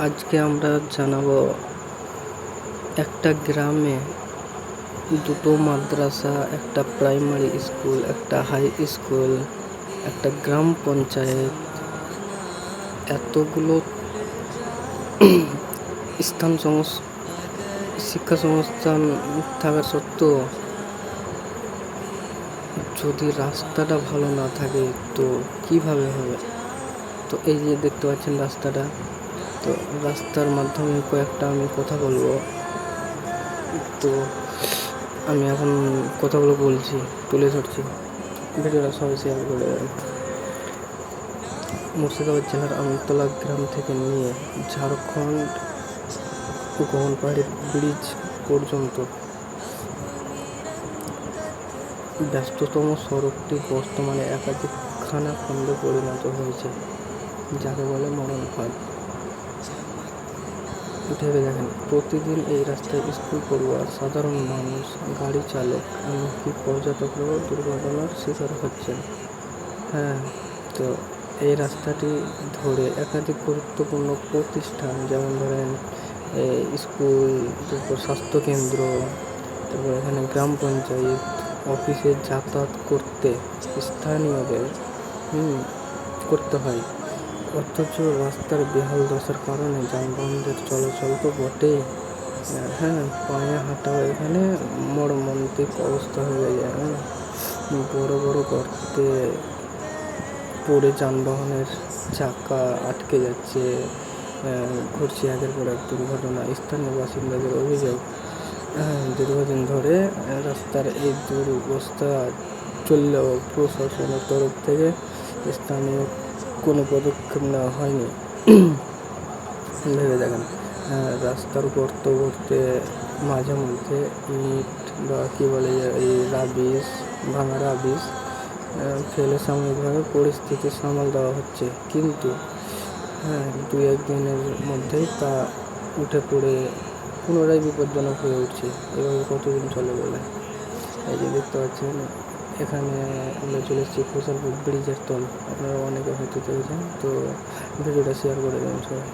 আজকে আমরা জানাবো একটা গ্রামে দুটো মাদ্রাসা, একটা প্রাইমারি স্কুল, একটা হাই স্কুল, একটা গ্রাম পঞ্চায়েত, এতগুলো শিক্ষা সংস্থান থাকা সত্ত্বেও যদি রাস্তাটা ভালো না থাকে তো কিভাবে হবে। তো এই যে দেখতে পাচ্ছেন রাস্তাটা, তো রাস্তার মাধ্যমে কয়েকটা আমি কথা বলবো। তো আমি এখন কথাগুলো বলছি, তুলে ধরছি, ভিডিওটা সবাই শেয়ার করে দেবেন। মুর্শিদাবাদ জেলার আমতলা গ্রাম থেকে নিয়ে ঝাড়খণ্ড গোহনপাহাড়ির ব্রিজ পর্যন্ত ব্যস্ততম সড়কটি বর্তমানে একাধিক খানাখন্দে পরিণত হয়েছে, যাকে বলে মরণ ফাঁদ। ভেবে দেখেন, প্রতিদিন এই রাস্তায় স্কুল পড়ুয়া, সাধারণ মানুষ, গাড়ি চালক, এমনকি পর্যটকরাও দুর্ঘটনার শিকার হচ্ছেন। হ্যাঁ, তো এই রাস্তাটি ধরে একাধিক গুরুত্বপূর্ণ প্রতিষ্ঠান, যেমন ধরেন স্কুল, তারপর স্বাস্থ্যকেন্দ্র, তারপর এখানে গ্রাম পঞ্চায়েত অফিসে যাতায়াত করতে স্থানীয়দের করতে হয়। অথচ রাস্তার বেহাল দশার কারণে যানবাহনদের চলাচল তো বটেই, হ্যাঁ, পায়ে হাঁটাও এখানে মর্মান্তিক অবস্থা হয়ে যায়। বড় বড় গর্তে পড়ে যানবাহনের চাকা আটকে যাচ্ছে, ঘটছে একের পর এক দুর্ঘটনা। স্থানীয় বাসিন্দাদের অভিযোগ, দীর্ঘদিন ধরে রাস্তার এই দুরবস্থা চললেও প্রশাসনের তরফ থেকে স্থানীয় কোনো পদক্ষেপ নেওয়া হয়নি। ভেবে দেখেন, রাস্তার গর্ত করতে মাঝে মধ্যে ইট বা কী বলে এই ভাঙা রাবিশ ফেলে সাময়িকভাবে পরিস্থিতি সামাল দেওয়া হচ্ছে, কিন্তু দু একদিনের মধ্যেই তা উঠে পড়ে পুনরায় বিপজ্জনক হয়ে উঠছে। এভাবে কতদিন চলে বলে। এই যে দেখতে পাচ্ছেন, এখানে আমরা চলে এসেছি খোসালপুর ব্রিজের তল। আপনারা অনেকে হয়তো দেখেছেন, তো ভিডিওটা শেয়ার করে দেবেন সবাই।